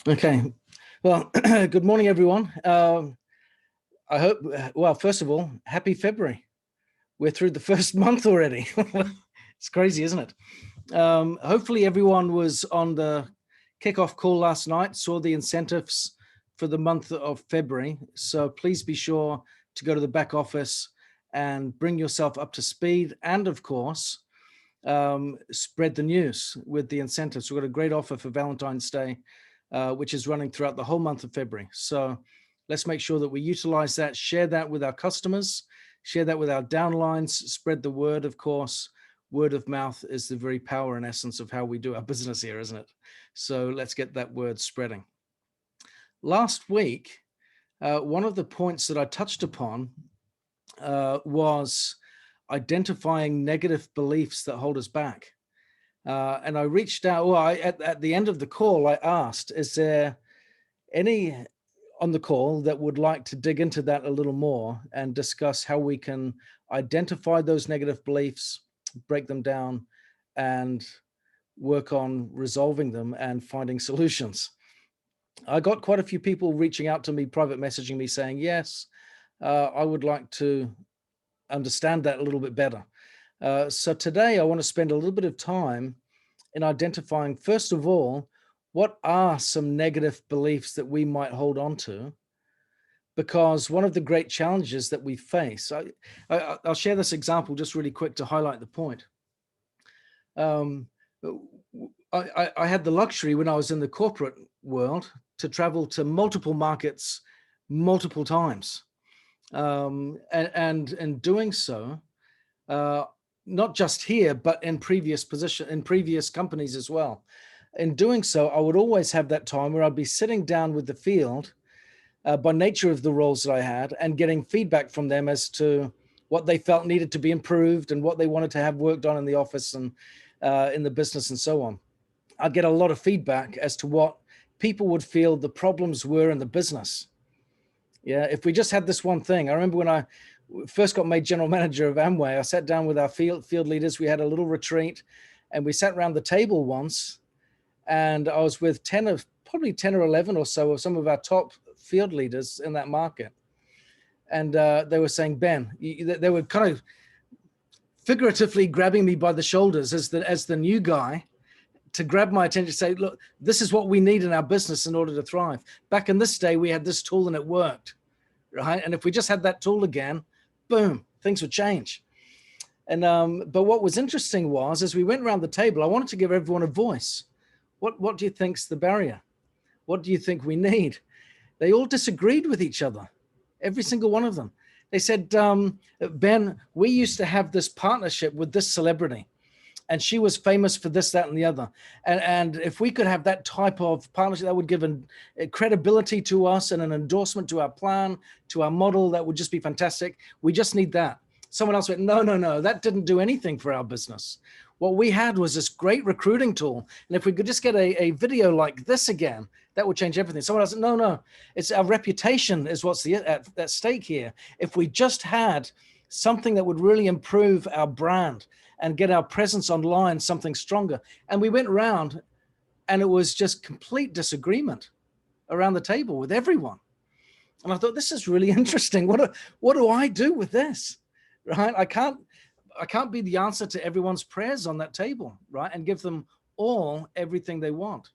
Okay. Well, good morning, everyone. I hope, well, first of all, happy February. We're through the first month already. It's crazy, isn't it? Hopefully everyone was on the kickoff call last night, saw the incentives for the month of February. So please be sure to go to the back office and bring yourself up to speed. And of course, spread the news with the incentives. We've got a great offer for Valentine's Day, which is running throughout the whole month of February. So let's make sure that we utilize that, share that with our customers, share that with our downlines, spread the word, of course. Word of mouth is the very power and essence of how we do our business here, isn't it? So let's get that word spreading. Last week, one of the points that I touched upon was identifying negative beliefs that hold us back. And I reached out, at the end of the call, I asked, is there any on the call that would like to dig into that a little more and discuss how we can identify those negative beliefs, break them down, and work on resolving them and finding solutions? I got quite a few people reaching out to me, private messaging me saying, yes, I would like to understand that a little bit better. So today I want to spend a little bit of time in identifying, first of all, what are some negative beliefs that we might hold on to? Because one of the great challenges that we face, I'll share this example just really quick to highlight the point. I had the luxury when I was in the corporate world to travel to multiple markets multiple times. And in doing so, not just here, but in previous companies as well. In doing so, I would always have that time where I'd be sitting down with the field by nature of the roles that I had and getting feedback from them as to what they felt needed to be improved and what they wanted to have worked on in the office and in the business and so on. I'd get a lot of feedback as to what people would feel the problems were in the business. Yeah, if we just had this one thing. I remember when I first got made general manager of Amway, I sat down with our field leaders. We had a little retreat and we sat around the table once, and I was with probably 10 or 11 or so of some of our top field leaders in that market. And they were saying, Ben, they were kind of figuratively grabbing me by the shoulders as the new guy to grab my attention, say, look, this is what we need in our business in order to thrive. Back in this day, we had this tool and it worked, right? And if we just had that tool again, boom, things would change. And but what was interesting was, as we went around the table, I wanted to give everyone a voice. What do you think's the barrier? What do you think we need? They all disagreed with each other, every single one of them. They said, Ben, we used to have this partnership with this celebrity, and she was famous for this, that, and the other. And if we could have that type of partnership, that would give a credibility to us and an endorsement to our plan, to our model. That would just be fantastic. We just need that. Someone else went, no, that didn't do anything for our business. What we had was this great recruiting tool. And if we could just get a video like this again, that would change everything. Someone else said, no, it's our reputation is what's at stake here. If we just had something that would really improve our brand and get our presence online something stronger. And we went around and it was just complete disagreement around the table with everyone. And I thought, this is really interesting. What do I do with this, right? I can't be the answer to everyone's prayers on that table, right? And give them all everything they want.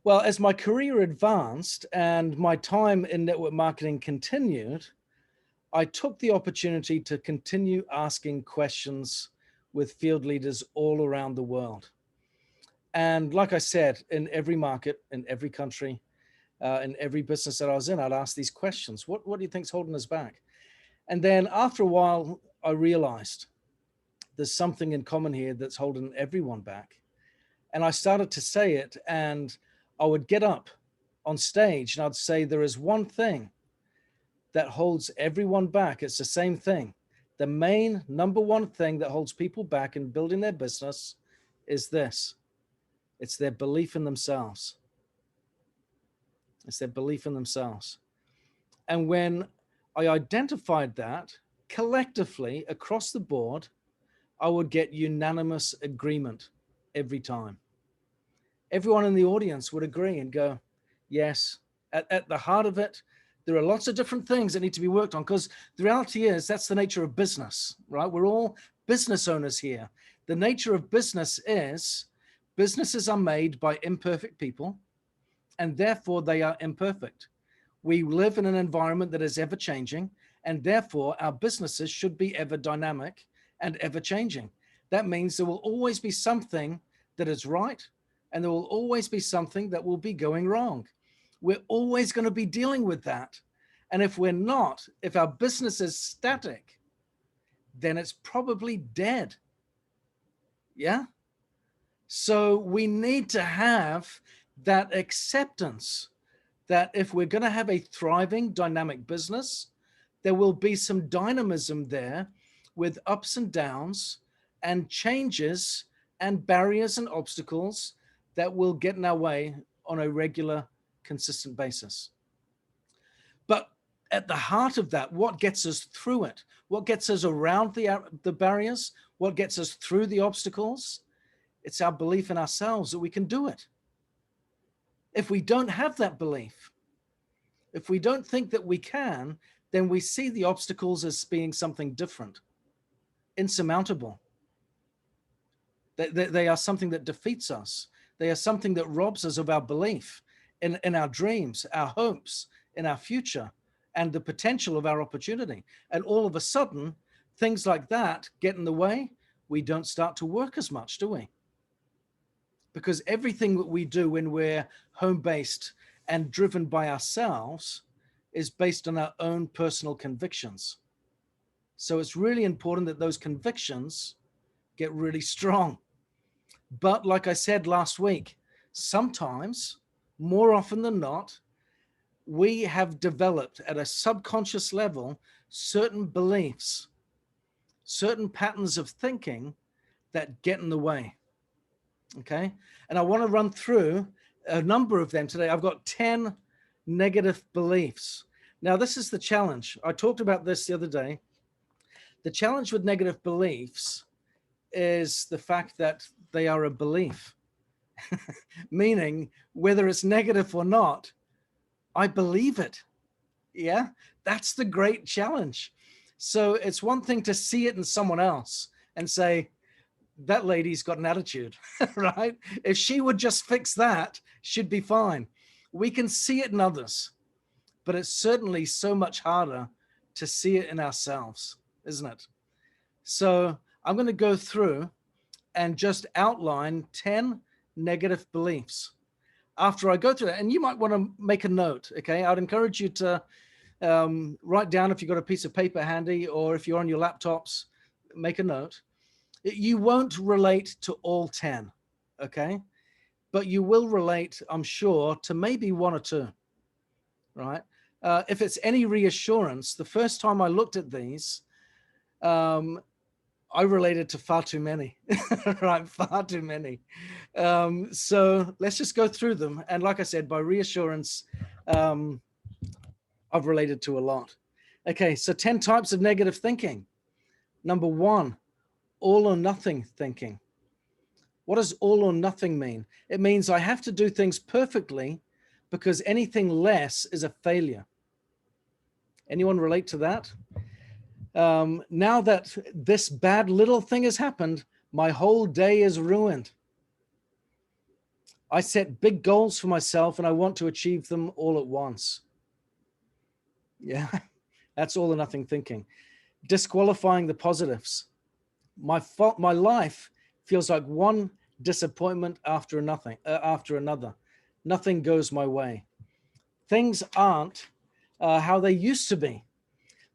Well, as my career advanced and my time in network marketing continued, I took the opportunity to continue asking questions with field leaders all around the world. And like I said, in every market, in every country, in every business that I was in, I'd ask these questions. What do you think's holding us back? And then after a while, I realized there's something in common here that's holding everyone back. And I started to say it, and I would get up on stage and I'd say, there is one thing that holds everyone back. It's the same thing. The main number one thing that holds people back in building their business is this. It's their belief in themselves. It's their belief in themselves. And when I identified that collectively across the board, I would get unanimous agreement every time. Everyone in the audience would agree and go, Yes. At the heart of it, there are lots of different things that need to be worked on, because the reality is that's the nature of business, right? We're all business owners here. The nature of business is businesses are made by imperfect people, and therefore they are imperfect. We live in an environment that is ever changing, and therefore our businesses should be ever dynamic and ever changing. That means there will always be something that is right, and there will always be something that will be going wrong. We're always going to be dealing with that. And if we're not, if our business is static, then it's probably dead. Yeah. So we need to have that acceptance that if we're going to have a thriving, dynamic business, there will be some dynamism there with ups and downs and changes and barriers and obstacles that will get in our way on a regular, consistent basis. But at the heart of that, what gets us through it, what gets us around the barriers, what gets us through the obstacles, it's our belief in ourselves that we can do it. If we don't have that belief, if we don't think that we can, then we see the obstacles as being something different, insurmountable. They are something that defeats us. They are something that robs us of our belief in our dreams, our hopes, in our future, and the potential of our opportunity. And all of a sudden, things like that get in the way. We don't start to work as much, do we? Because everything that we do when we're home-based and driven by ourselves is based on our own personal convictions. So it's really important that those convictions get really strong. But like I said last week, sometimes, more often than not, we have developed at a subconscious level certain beliefs, certain patterns of thinking that get in the way. Okay. And I want to run through a number of them today. I've got 10 negative beliefs. Now, this is the challenge. I talked about this the other day. The challenge with negative beliefs is the fact that they are a belief, meaning whether it's negative or not, I believe it. Yeah, that's the great challenge. So it's one thing to see it in someone else and say, that lady's got an attitude, right? If she would just fix that, she'd be fine. We can see it in others, but it's certainly so much harder to see it in ourselves, isn't it? So I'm going to go through and just outline 10 negative beliefs. After I go through that, and you might want to make a note, okay? I'd encourage you to write down if you've got a piece of paper handy, or if you're on your laptops, make a note. You won't relate to all 10, okay? But you will relate, I'm sure, to maybe one or two, right? If it's any reassurance, the first time I looked at these, I related to far too many, right? Far too many. So let's just go through them. And like I said, by reassurance, I've related to a lot. Okay, so 10 types of negative thinking. Number 1, all or nothing thinking. What does all or nothing mean? It means I have to do things perfectly because anything less is a failure. Anyone relate to that? Now that this bad little thing has happened, my whole day is ruined. I set big goals for myself and I want to achieve them all at once. Yeah, that's all or nothing thinking. Disqualifying the positives. My life feels like one disappointment after another. Nothing goes my way. Things aren't how they used to be.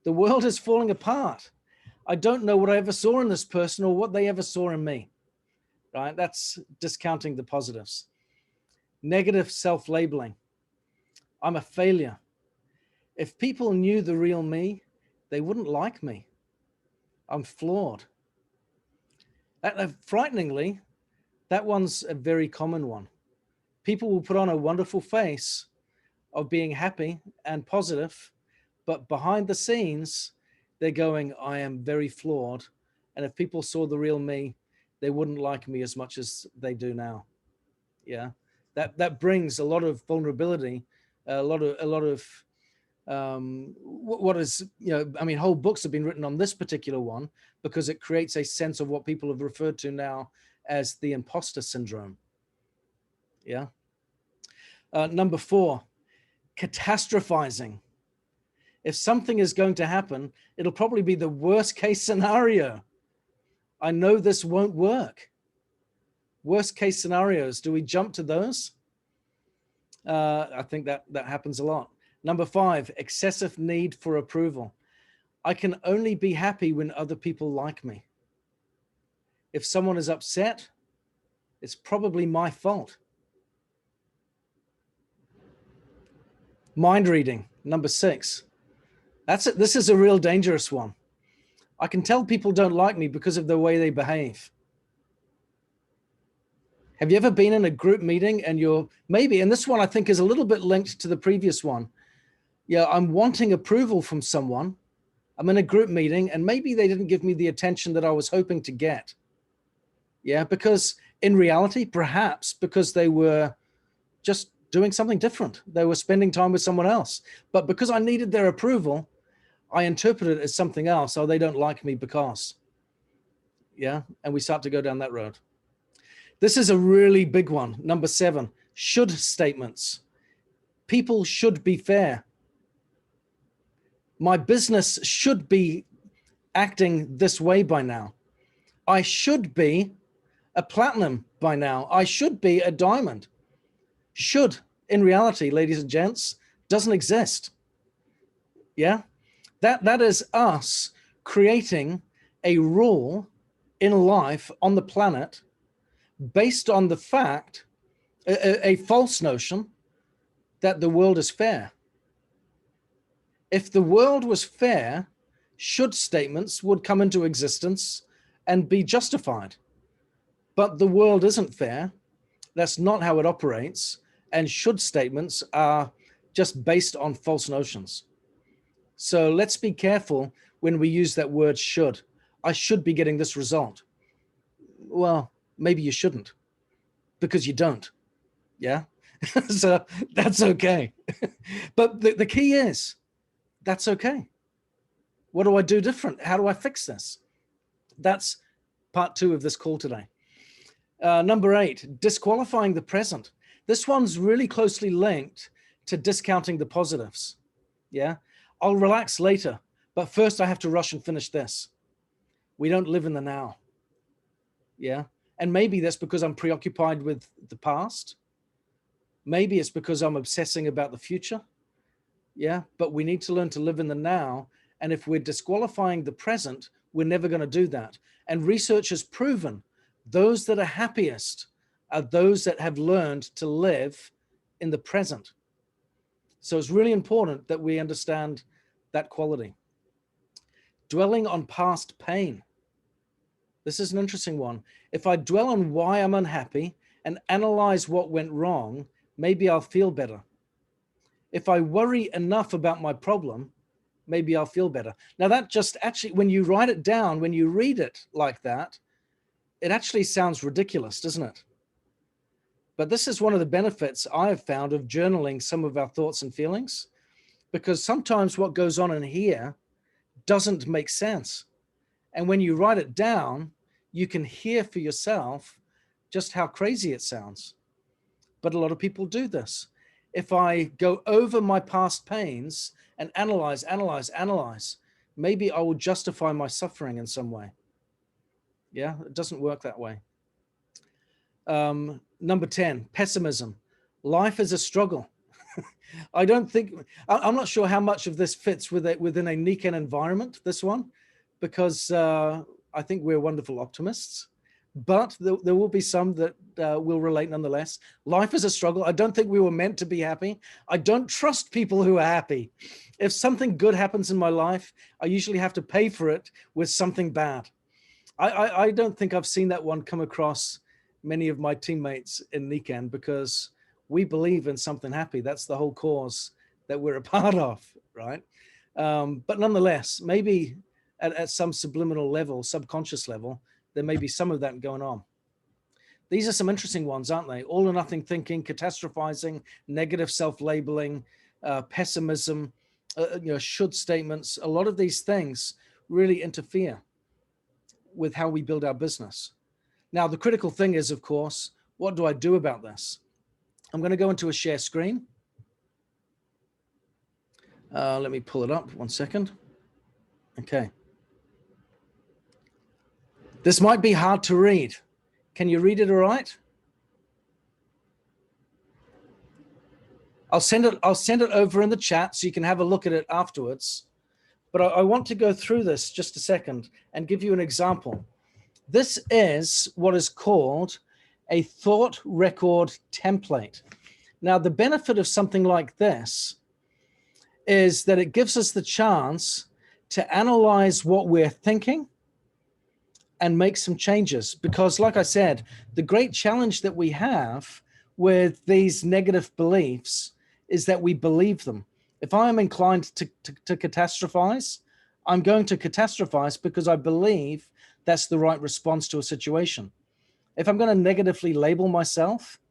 The world is falling apart. I don't know what I ever saw in this person or what they ever saw in me, right? That's discounting the positives. Negative self-labeling. I'm a failure. If people knew the real me, they wouldn't like me. I'm flawed. Frighteningly, that one's a very common one. People will put on a wonderful face of being happy and positive, but behind the scenes, they're going, I am very flawed. And if people saw the real me, they wouldn't like me as much as they do now. Yeah, that brings a lot of vulnerability A lot of what is, I mean, whole books have been written on this particular one because it creates a sense of what people have referred to now as the imposter syndrome. Yeah. Number 4, catastrophizing. If something is going to happen, it'll probably be the worst case scenario. I know this won't work. Worst case scenarios, do we jump to those? I think that happens a lot. Number 5, excessive need for approval. I can only be happy when other people like me. If someone is upset, it's probably my fault. Mind reading, number 6. That's it. This is a real dangerous one. I can tell people don't like me because of the way they behave. Have you ever been in a group meeting and you're maybe, and this one I think is a little bit linked to the previous one. Yeah, I'm wanting approval from someone. I'm in a group meeting and maybe they didn't give me the attention that I was hoping to get. Yeah, because in reality, perhaps because they were just doing something different. They were spending time with someone else. But because I needed their approval, I interpret it as something else. Oh, they don't like me because. Yeah, and we start to go down that road. This is a really big one. Number 7, should statements. People should be fair. My business should be acting this way by now. I should be a platinum by now. I should be a diamond. Should, in reality, ladies and gents, doesn't exist. Yeah, that is us creating a rule in life on the planet based on the fact, a false notion that the world is fair. If the world was fair, should statements would come into existence and be justified. But the world isn't fair. That's not how it operates. And should statements are just based on false notions. So let's be careful when we use that word should. I should be getting this result. Well, maybe you shouldn't, because you don't. Yeah. So that's okay. But the key is, that's okay. What do I do different? How do I fix this? That's part 2 of this call today. Number 8, disqualifying the present. This one's really closely linked to discounting the positives. Yeah. I'll relax later, but first I have to rush and finish this. We don't live in the now. Yeah. And maybe that's because I'm preoccupied with the past. Maybe it's because I'm obsessing about the future. Yeah. But we need to learn to live in the now. And if we're disqualifying the present, we're never going to do that. And research has proven those that are happiest are those that have learned to live in the present. So it's really important that we understand that quality. Dwelling on past pain. This is an interesting one. If I dwell on why I'm unhappy and analyze what went wrong, maybe I'll feel better. If I worry enough about my problem, maybe I'll feel better. Now that just actually, when you write it down, when you read it like that, it actually sounds ridiculous, doesn't it? But this is one of the benefits I have found of journaling some of our thoughts and feelings, because sometimes what goes on in here doesn't make sense. And when you write it down, you can hear for yourself just how crazy it sounds. But a lot of people do this. If I go over my past pains and analyze, maybe I will justify my suffering in some way. Yeah, it doesn't work that way. Number 10, pessimism. Life is a struggle. I don't think, I'm not sure how much of this fits within a Nikken environment, this one, because I think we're wonderful optimists, but there will be some that will relate nonetheless. Life is a struggle. I don't think we were meant to be happy. I don't trust people who are happy. If something good happens in my life, I usually have to pay for it with something bad. I don't think I've seen that one come across many of my teammates in Nikken, because we believe in something happy. That's the whole cause that we're a part of, right? But nonetheless, maybe at some subliminal level, subconscious level, there may be some of that going on. These are some interesting ones, aren't they? All or nothing thinking, catastrophizing, negative self-labeling, pessimism, should statements. A lot of these things really interfere with how we build our business. Now, the critical thing is, of course, what do I do about this? I'm going to go into a share screen. Let me pull it up 1 second. Okay. This might be hard to read. Can you read it all right? I'll send it over in the chat so you can have a look at it afterwards. But I want to go through this just a second and give you an example. This is what is called a thought record template. Now, the benefit of something like this is that it gives us the chance to analyze what we're thinking and make some changes. Because like I said, the great challenge that we have with these negative beliefs is that we believe them. If I am inclined to catastrophize, I'm going to catastrophize because I believe that's the right response to a situation. If I'm going to negatively label myself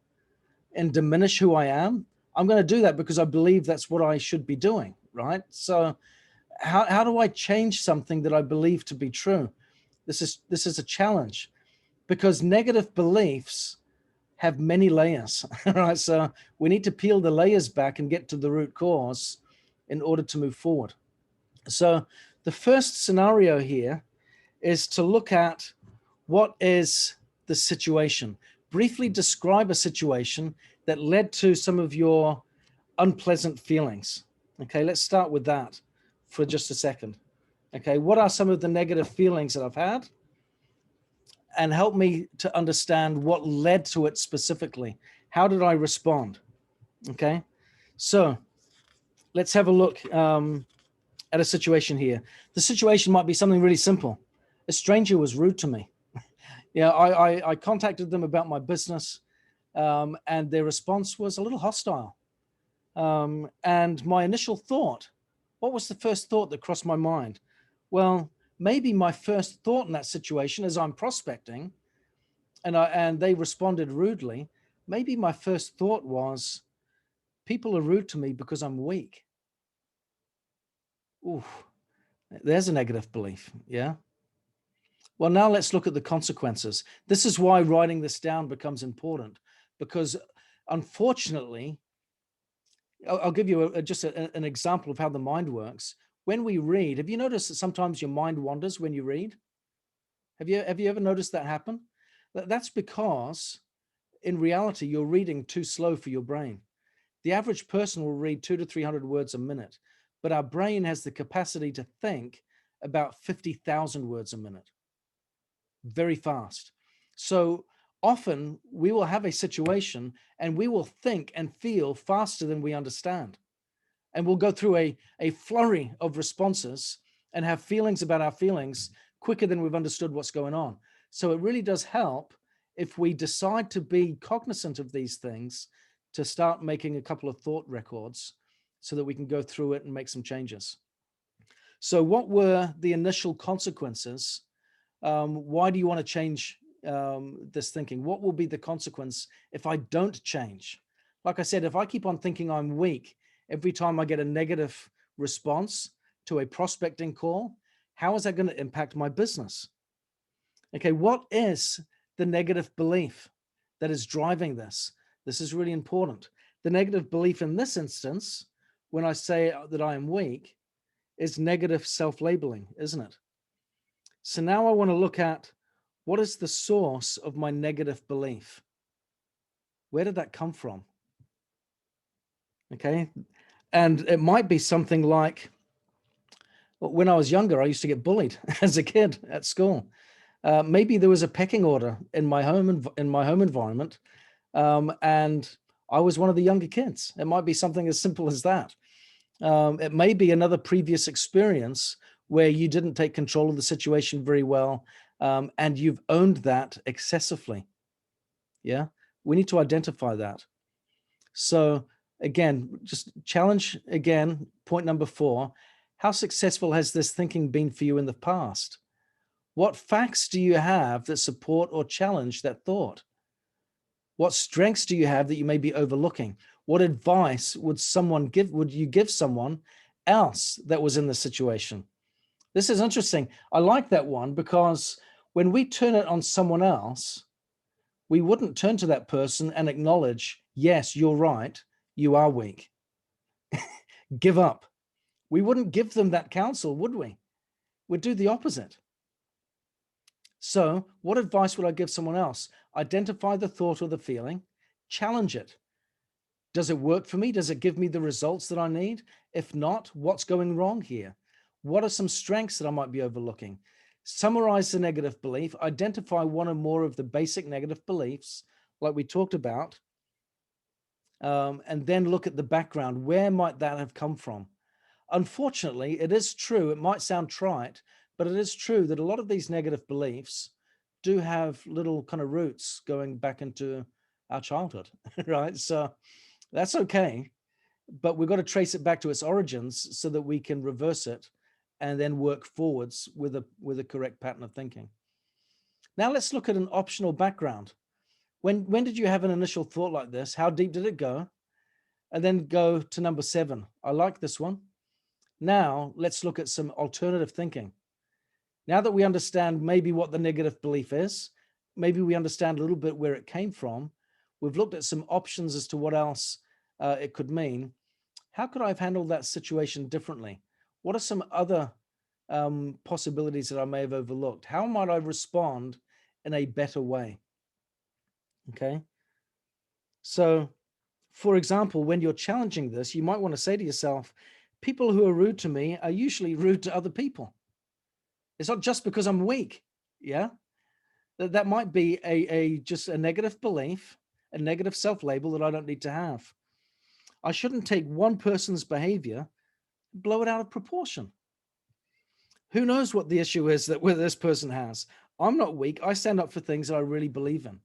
and diminish who I am, I'm going to do that because I believe that's what I should be doing, right? So how do I change something that I believe to be true? This is a challenge because negative beliefs have many layers, right? So we need to peel the layers back and get to the root cause in order to move forward. So the first scenario here is to look at what is the situation. Briefly describe a situation that led to some of your unpleasant feelings. Okay, let's start with that for just a second. Okay, what are some of the negative feelings that I've had? And help me to understand what led to it specifically. How did I respond? Okay, so let's have a look at a situation here. The situation might be something really simple. A stranger was rude to me. I contacted them about my business, and their response was a little hostile. And my initial thought, what was the first thought that crossed my mind? Well, maybe my first thought in that situation as I'm prospecting and they responded rudely, maybe my first thought was, people are rude to me because I'm weak. Ooh, there's a negative belief, yeah? Well, now let's look at the consequences. This is why writing this down becomes important, because unfortunately, I'll give you just an example of how the mind works. When we read, have you noticed that sometimes your mind wanders when you read? Have you ever noticed that happen? That's because in reality, you're reading too slow for your brain. The average person will read 200 to 300 words a minute, but our brain has the capacity to think about 50,000 words a minute. Very fast. So often we will have a situation and we will think and feel faster than we understand. And we'll go through a flurry of responses and have feelings about our feelings quicker than we've understood what's going on. So it really does help if we decide to be cognizant of these things, to start making a couple of thought records so that we can go through it and make some changes. So what were the initial consequences? Why do you want to change this thinking? What will be the consequence if I don't change? Like I said, if I keep on thinking I'm weak every time I get a negative response to a prospecting call, how is that going to impact my business? Okay, what is the negative belief that is driving this? This is really important. The negative belief in this instance, when I say that I am weak, is negative self-labeling, isn't it? So now I want to look at what is the source of my negative belief? Where did that come from? Okay. And it might be something like, well, when I was younger, I used to get bullied as a kid at school. Maybe there was a pecking order in my home environment, and I was one of the younger kids. It might be something as simple as that. It may be another previous experience where you didn't take control of the situation very well, and you've owned that excessively. Yeah, we need to identify that. So again, just challenge again, point number 4, how successful has this thinking been for you in the past? What facts do you have that support or challenge that thought? What strengths do you have that you may be overlooking? What advice would you give someone else that was in the situation? This is interesting. I like that one because when we turn it on someone else, we wouldn't turn to that person and acknowledge, yes, you're right, you are weak. Give up. We wouldn't give them that counsel, would we? We'd do the opposite. So what advice would I give someone else? Identify the thought or the feeling, challenge it. Does it work for me? Does it give me the results that I need? If not, what's going wrong here? What are some strengths that I might be overlooking? Summarize the negative belief, identify one or more of the basic negative beliefs, like we talked about, and then look at the background. Where might that have come from? Unfortunately, it is true, it might sound trite, but it is true that a lot of these negative beliefs do have little kind of roots going back into our childhood, right? So that's okay, but we've got to trace it back to its origins so that we can reverse it and then work forwards with a correct pattern of thinking. Now let's look at an optional background. When did you have an initial thought like this? How deep did it go? And then go to number 7. I like this one. Now let's look at some alternative thinking. Now that we understand maybe what the negative belief is, maybe we understand a little bit where it came from, we've looked at some options as to what else it could mean. How could I have handled that situation differently? What are some other possibilities that I may have overlooked? How might I respond in a better way? Okay. So, for example, when you're challenging this, you might want to say to yourself, people who are rude to me are usually rude to other people. It's not just because I'm weak. Yeah. That might be just a negative belief, a negative self-label that I don't need to have. I shouldn't take one person's behavior, blow it out of proportion. Who knows what the issue is that this person has? I'm not weak. I stand up for things that I really believe in.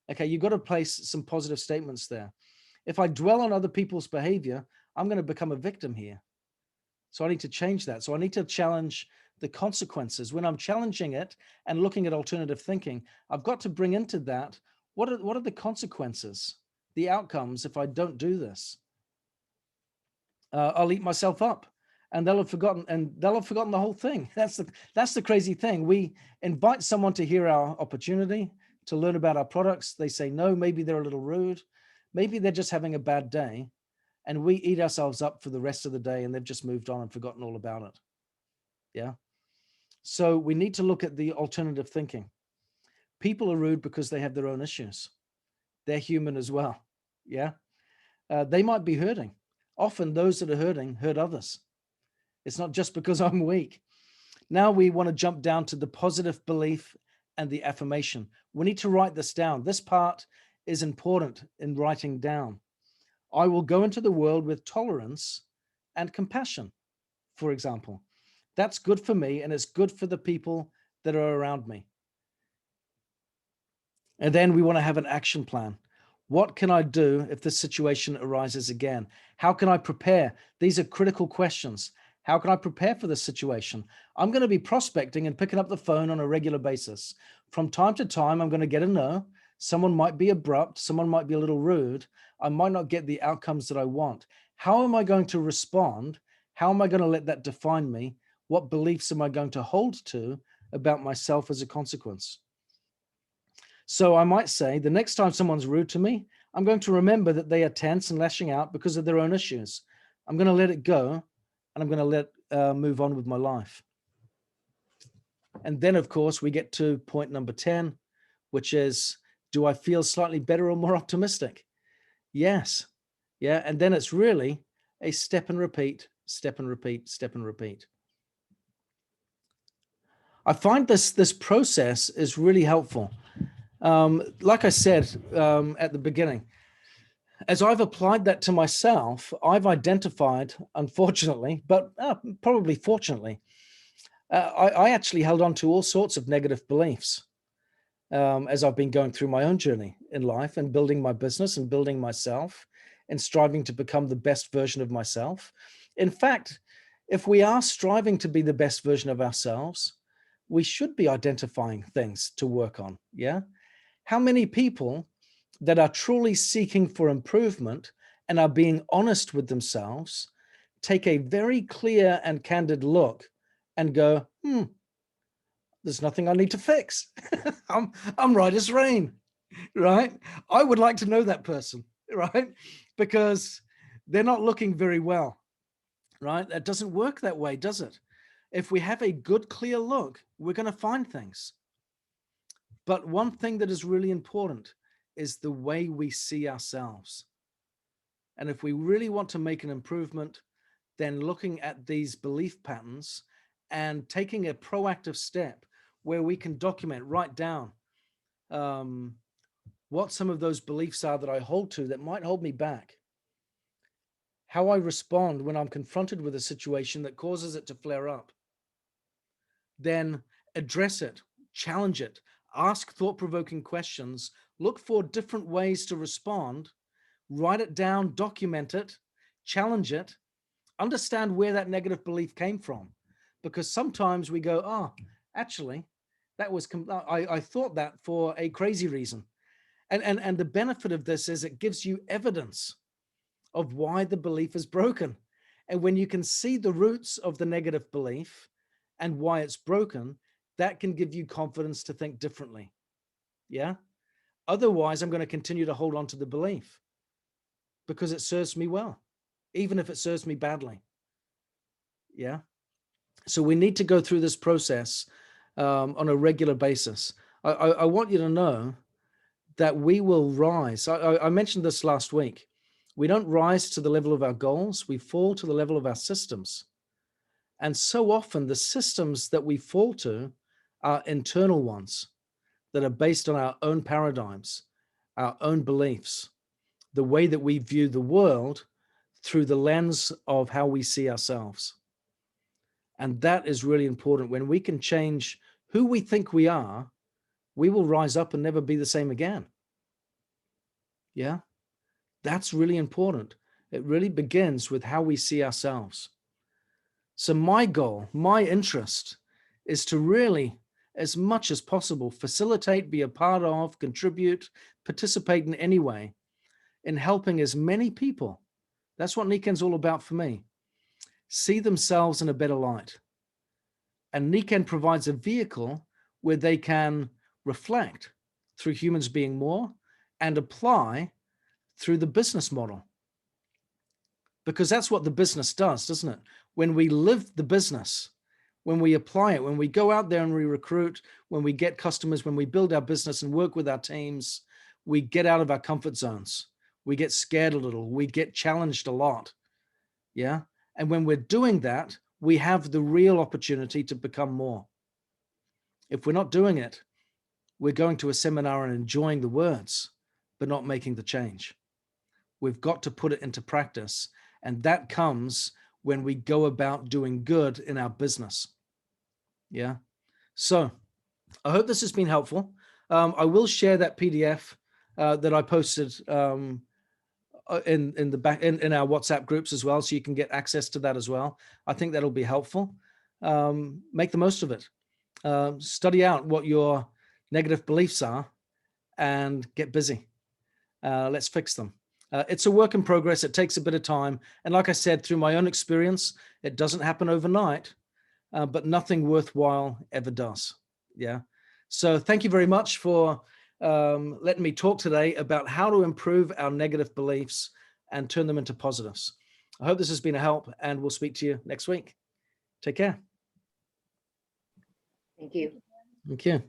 Okay, you've got to place some positive statements there. If I dwell on other people's behavior, I'm going to become a victim here. So I need to change that. So I need to challenge the consequences. When I'm challenging it and looking at alternative thinking, I've got to bring into that, what are the consequences, the outcomes if I don't do this? I'll eat myself up, and they'll have forgotten the whole thing. That's the crazy thing. We invite someone to hear our opportunity, to learn about our products. They say no, maybe they're a little rude, maybe they're just having a bad day, and we eat ourselves up for the rest of the day, and they've just moved on and forgotten all about it. Yeah. So we need to look at the alternative thinking. People are rude because they have their own issues. They're human as well. Yeah. They might be hurting. Often those that are hurting hurt others. It's not just because I'm weak. Now we want to jump down to the positive belief and the affirmation. We need to write this down. This part is important in writing down. I will go into the world with tolerance and compassion, for example. That's good for me, and it's good for the people that are around me. And then we want to have an action plan. What can I do if this situation arises again? How can I prepare? These are critical questions. How can I prepare for this situation? I'm going to be prospecting and picking up the phone on a regular basis. From time to time, I'm going to get a no. Someone might be abrupt. Someone might be a little rude. I might not get the outcomes that I want. How am I going to respond? How am I going to let that define me? What beliefs am I going to hold to about myself as a consequence? So I might say the next time someone's rude to me, I'm going to remember that they are tense and lashing out because of their own issues. I'm going to let it go, and I'm going to move on with my life. And then, of course, we get to point number 10, which is, do I feel slightly better or more optimistic? Yes. Yeah. And then it's really a step and repeat, step and repeat, step and repeat. I find this process is really helpful. Like I said at the beginning, as I've applied that to myself, I've identified, unfortunately, but probably fortunately, I actually held on to all sorts of negative beliefs as I've been going through my own journey in life and building my business and building myself and striving to become the best version of myself. In fact, if we are striving to be the best version of ourselves, we should be identifying things to work on. Yeah. How many people that are truly seeking for improvement and are being honest with themselves take a very clear and candid look and go, there's nothing I need to fix. I'm right as rain, right? I would like to know that person, right? Because they're not looking very well, right? That doesn't work that way, does it? If we have a good, clear look, we're going to find things. But one thing that is really important is the way we see ourselves. And if we really want to make an improvement, then looking at these belief patterns and taking a proactive step where we can document, write down what some of those beliefs are that I hold to that might hold me back, how I respond when I'm confronted with a situation that causes it to flare up, then address it, challenge it, ask thought-provoking questions, look for different ways to respond, write it down, document it, challenge it, understand where that negative belief came from. Because sometimes we go, oh, actually, that was, I thought that for a crazy reason. And the benefit of this is it gives you evidence of why the belief is broken. And when you can see the roots of the negative belief and why it's broken, that can give you confidence to think differently. Yeah. Otherwise, I'm going to continue to hold on to the belief because it serves me well, even if it serves me badly. Yeah. So we need to go through this process on a regular basis. I want you to know that we will rise. I mentioned this last week. We don't rise to the level of our goals. We fall to the level of our systems. And so often the systems that we fall to are internal ones that are based on our own paradigms, our own beliefs, the way that we view the world through the lens of how we see ourselves. And that is really important. When we can change who we think we are, we will rise up and never be the same again. Yeah, that's really important. It really begins with how we see ourselves. So my goal, my interest is to really, as much as possible, facilitate, be a part of, contribute, participate in any way in helping as many people. That's what Niken's all about for me. See themselves in a better light. And Niken provides a vehicle where they can reflect through humans being more and apply through the business model. Because that's what the business does, doesn't it? When we live the business, when we apply it, when we go out there and we recruit, when we get customers, when we build our business and work with our teams, we get out of our comfort zones. We get scared a little. We get challenged a lot. Yeah. And when we're doing that, we have the real opportunity to become more. If we're not doing it, we're going to a seminar and enjoying the words, but not making the change. We've got to put it into practice. And that comes when we go about doing good in our business. Yeah. So I hope this has been helpful. I will share that PDF that I posted in our WhatsApp groups as well, so you can get access to that as well. I think that'll be helpful. Make the most of it. Study out what your negative beliefs are and get busy. Let's fix them. It's a work in progress. It takes a bit of time. And like I said, through my own experience, it doesn't happen overnight, but nothing worthwhile ever does. Yeah. So thank you very much for letting me talk today about how to improve our negative beliefs and turn them into positives. I hope this has been a help, and we'll speak to you next week. Take care. Thank you. Thank you.